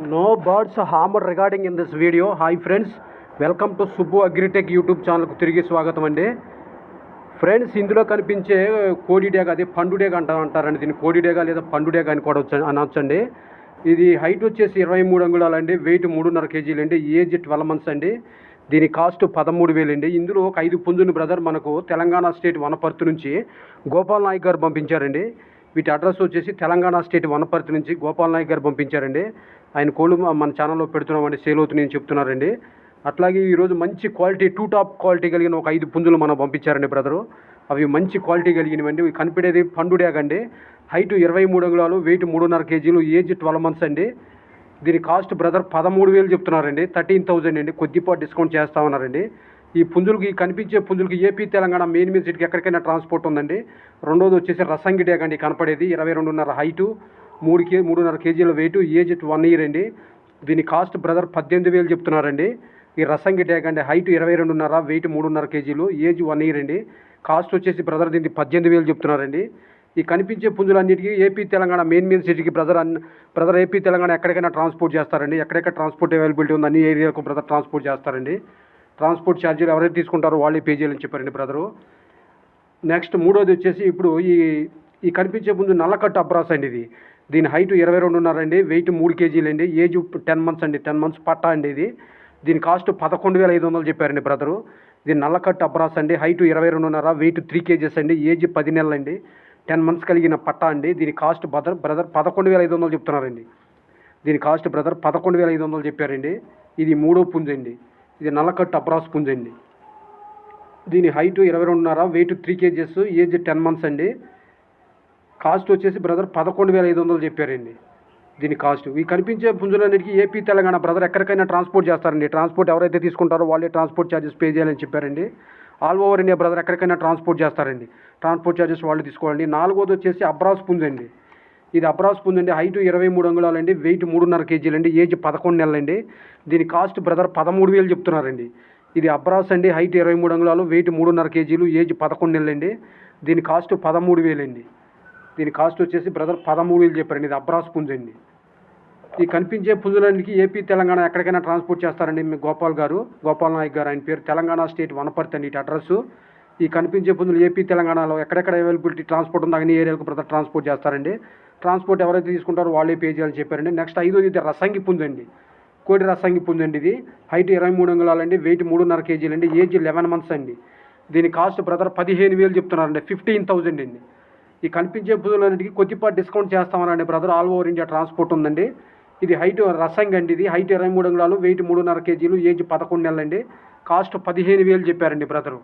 No birds harmed regarding in this video. Hi friends, welcome to Subbu Agritech YouTube channel ku tirigi swagatam andi. Friends ఇందులో కనిపించే కోడిడేగ అది పండుడేగ అంటారండి. దీన్ని కోడిడేగ లేదా పండుడేగ అని కూడా అనొచ్చండి. ఇది హైట్ వచ్చేసి 23 అంగుళాలు అండి, వెయిట్ 3.5 కేజీలు అండి, ఏజ్ 12 months అండి. దీని కాస్ట్ 13,000 అండి. ఇందులో ఒక 5 పుంజుని బ్రదర్ మనకు తెలంగాణ స్టేట్ వనపర్తి నుంచి గోపాల్ నాయక్ గారు పంపించారండి. వీటి అడ్రస్ వచ్చేసి తెలంగాణ స్టేట్ వనపర్తి నుంచి గోపాల్ నాయక్ గారు పంపించారండి. ఆయన కోళ్ళు మన ఛానల్లో పెడుతున్నామండి, సేల్ అవుతున్నాయని చెప్తున్నారండి. అట్లాగే ఈరోజు మంచి క్వాలిటీ టాప్ క్వాలిటీ కలిగిన ఒక 5 పుంజులు మనం పంపించారండి బ్రదరు. అవి మంచి క్వాలిటీ కలిగినవండి. ఇవి కనిపెడేది పండుడేగ అండి. హైట్ 23 అంగుళాలు, వెయిట్ 3.5 కేజీలు, ఏజ్ 12 months అండి. దీని కాస్ట్ బ్రదర్ 13,000 చెప్తున్నారండి, 13,000 అండి. కొద్దిపాటు డిస్కౌంట్ చేస్తా ఉన్నారండి. ఈ పుంజులకి కనిపించే పుంజులకి ఏపీ తెలంగాణ మెయిన్ సిటీకి ఎక్కడికైనా ట్రాన్స్పోర్ట్ ఉందండి. రెండోది వచ్చేసి రసంగి డేగ అండి కనపడేది. 22.5 హైటు, 3.5 కేజీల వెయిట్, ఏజ్ 1 year అండి. దీని కాస్ట్ బ్రదర్ 18,000 చెప్తున్నారండి. ఈ రసంగి డేగ అండి. హైట్ 22.5, వెయిట్ 3.5 కేజీలు, ఏజ్ 1 year అండి. కాస్ట్ వచ్చేసి బ్రదర్ దీనికి 18,000 చెప్తున్నారండి. ఈ కనిపించే పుంజులన్నిటికీ ఏపీ తెలంగాణ మెయిన్ సిటీకి బ్రదర్ ఏపీ తెలంగాణ ఎక్కడికైనా ట్రాన్స్పోర్ట్ చేస్తారండి. ఎక్కడెక్కడ ట్రాన్స్పోర్ట్ అవైలబిలిటీ ఉంది అన్ని ఏరియాకు బ్రదర్ ట్రాన్స్పోర్ట్ చేస్తారండి. ట్రాన్స్పోర్ట్ ఛార్జీలు ఎవరైతే తీసుకుంటారో వాళ్ళే పే చేయాలని చెప్పారండి బ్రదరు. నెక్స్ట్ మూడోది వచ్చేసి ఇప్పుడు ఈ కనిపించే పుంజు నల్లకట్టు అబ్రాస్ అండి. దీని హైట్ 22.5 అండి, వెయిట్ 3 కేజీలు అండి, ఏజ్ 10 months అండి. 10 months పట్టా అండి ఇది. దీని కాస్ట్ 11,500 చెప్పారండి బ్రదరు. దీని నల్లకట్టు అబ్రాస్ అండి. హైట్ 22.5, వెయిట్ 3 kgs అండి, ఏజ్ 10 నెలలు అండి, 10 months కలిగిన పట్టా అండి. దీని కాస్ట్ బ్రదర్ 11,500 చెప్తున్నారండి. దీని కాస్ట్ బ్రదర్ 11,500 చెప్పారండి. ఇది మూడో పుంజు అండి. ఇది నల్లకట్టు అబ్రాస్ పుంజు అండి. దీని height 22.5, weight 3 kgs, age 10 months అండి. కాస్ట్ వచ్చేసి బ్రదర్ 11,500 చెప్పారండి దీని కాస్ట్. ఈ కనిపించే పుంజులన్నిటికీ ఏపీ తెలంగాణ బ్రదర్ ఎక్కడికైనా ట్రాన్స్పోర్ట్ చేస్తారండి. ట్రాన్స్పోర్ట్ ఎవరైతే తీసుకుంటారో వాళ్ళే ట్రాన్స్పోర్ట్ ఛార్జెస్ పే చేయాలని చెప్పారండి. ఆల్ ఓవర్ ఇండియా బ్రదర్ ఎక్కడికైనా ట్రాన్స్పోర్ట్ చేస్తారండి. ట్రాన్స్పోర్ట్ ఛార్జెస్ వాళ్ళు తీసుకోవాలండి. నాలుగోది వచ్చేసి అబ్రాస్ పుంజు అండి. ఇది అబ్రాస్ పుంజు అండి. హైట్ 23 అంగుళాలు అండి, వెయిట్ 3.5 కేజీలు అండి, ఏజ్ 11 నెలలు అండి. దీని కాస్ట్ బ్రదర్ 13,000 చెప్తున్నారండి. ఇది అబ్రాస్ అండి. హైట్ 23 అంగుళాలు, వెయిట్ 3.5 కేజీలు, ఏజ్ 11 నెలలు అండి. దీని కాస్ట్ 13,000 అండి. దీని కాస్ట్ వచ్చేసి బ్రదర్ 13,000 చెప్పారండి. ఇది అబ్రాస్ పుంజు అండి. ఈ కనిపించే పుంజులన్నిటికీ ఏపీ తెలంగాణ ఎక్కడికైనా ట్రాన్స్పోర్ట్ చేస్తారండి మీ గోపాల్ నాయక్ గారు. ఆయన పేరు తెలంగాణ స్టేట్ వనపర్తి అండి ఇటు అడ్రస్. ఈ కనిపించే పుంజులు ఏపీ తెలంగాణలో ఎక్కడెక్కడ అవైలబిలిటీ ట్రాన్స్పోర్ట్ ఉందో అన్ని ఏరియాలకు బ్రదర్ ట్రాన్స్పోర్ట్ చేస్తారండి. ట్రాన్స్పోర్ట్ ఎవరైతే తీసుకుంటారో వాళ్ళే పే చేయాలని చెప్పారండి. నెక్స్ట్ ఐదోది ఇది రసంగి పుంజు అండి. కోడి రసంగి పుంజు అండి. ఇది హైట్ 23 అంగుళాలు అండి, వెయిట్ 3.5 కేజీలు అండి, ఏజ్ 11 months అండి. దీని కాస్ట్ బ్రదర్ 15,000 చెప్తున్నారండి, 15,000 అండి. ఈ కనిపించే పుంజులన్నిటికీ కొద్దిపాటు డిస్కౌంట్ చేస్తామనండి brother. All over India transport ఉందండి. ఇది హైట్ రసంగి అండి. ఇది హైట్ 23 అంగుళాలు, వెయిట్ 3.5 కేజీలు, ఏజ్ 11 నెలలు అండి. కాస్ట్ 15,000 చెప్పారండి బ్రదరు.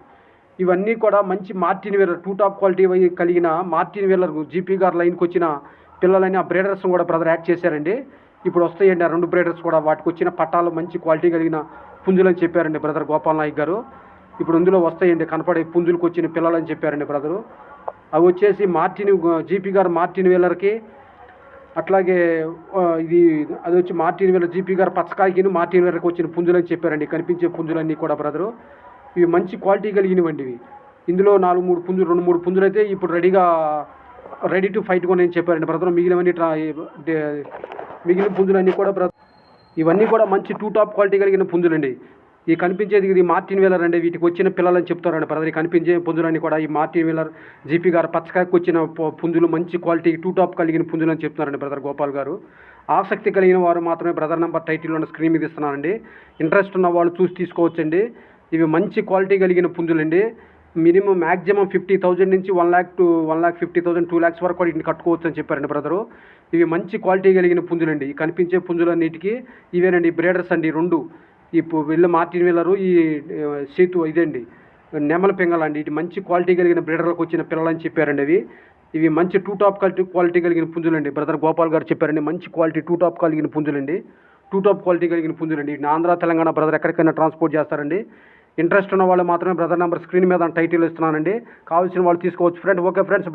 ఇవన్నీ కూడా మంచి మార్టిన్ వీలర్ టాప్ క్వాలిటీ కలిగిన మార్టిన్ వీలర్ జీపీ గారు లైన్కి వచ్చిన పిల్లలని ఆ బ్రీడర్స్ కూడా బ్రదర్ యాడ్ చేశారండి. ఇప్పుడు వస్తాయండి ఆ 2 బ్రీడర్స్ కూడా. వాటికి వచ్చిన పట్టాలు మంచి క్వాలిటీ కలిగిన పుంజులని చెప్పారండి బ్రదర్ గోపాల్ నాయక్ గారు. ఇప్పుడు ఇందులో వస్తాయండి కనపడే పుంజులకు వచ్చిన పిల్లలని చెప్పారండి బ్రదరు. అవి వచ్చేసి జీపీ గారు మార్టిన్ వీలర్కి, అట్లాగే అది వచ్చి మార్టిన్ వీలర్ జీపీ గారు పచ్చకాయకి మార్టిన్ వీలర్కి వచ్చిన పుంజులని చెప్పారండి. కనిపించే పుంజులన్నీ కూడా బ్రదరు ఇవి మంచి క్వాలిటీ కలిగినవండి. ఇవి ఇందులో 2-3 పుంజులు అయితే ఇప్పుడు రెడీ టు ఫైట్ కూడా నేను చెప్పారండి బ్రదర్. మిగిలిన పుంజులన్నీ కూడా బ్రదర్ ఇవన్నీ కూడా మంచి టాప్ క్వాలిటీ కలిగిన పుంజులండి. ఈ కనిపించేది ఇది మార్టిన్ వీలర్ అండి. వీటికి వచ్చిన పిల్లలని చెప్తారండి బ్రదర్. ఈ కనిపించే పుంజులన్నీ కూడా ఈ మార్టిన్ వీలర్ జీపీ గారు పచ్చకాయకు వచ్చిన పుంజులు మంచి క్వాలిటీ టాప్ కలిగిన పుంజులని చెప్తున్నారండి బ్రదర్ గోపాల్ గారు. ఆసక్తి కలిగిన వారు మాత్రమే బ్రదర్ నెంబర్ టైటిల్లో ఉన్న స్క్రీన్ మీద ఇస్తున్నానండి. ఇంట్రెస్ట్ ఉన్న వాళ్ళు చూసి తీసుకోవచ్చండి. ఇవి మంచి క్వాలిటీ కలిగిన పుంజులండి. మినిమం మ్యాక్సిమం 50,000 నుంచి 1,50,000 2 lakhs వరకు వీటిని కట్టుకోవచ్చు అని చెప్పారండి బ్రదరు. ఇవి మంచి క్వాలిటీ కలిగిన పుంజులండి. ఈ కనిపించే పుంజులన్నిటికీ ఇవేనండి బ్రీడర్స్ అండి 2. వీళ్ళు మార్టిన్ వీలరు, ఈ సేతు ఇదండి నెమల పింగళండి. ఇటు మంచి క్వాలిటీ కలిగిన బ్రీడర్లకు వచ్చిన పిల్లలని చెప్పారండి. ఇవి మంచి టాప్ క్వాలిటీ కలిగిన పుంజులండి బ్రదర్ గోపాల్ గారు చెప్పారండి. మంచి క్వాలిటీ టాప్ కలిగిన పుంజులండి. టాప్ క్వాలిటీ కలిగిన పుంజులండి. ఆంధ్ర తెలంగాణ బ్రదర్ ఎక్కడికైనా ట్రాన్స్పోర్ట్ చేస్తారండి. ఇంట్రెస్ట్ ఉన్న వాళ్ళు మాత్రమే బ్రదర్ నెంబర్ స్క్రీన్ మీద టైటిల్ ఇస్తున్నానండి. కావాల్సిన వాళ్ళు తీసుకోవచ్చు ఫ్రెండ్. Okay friends.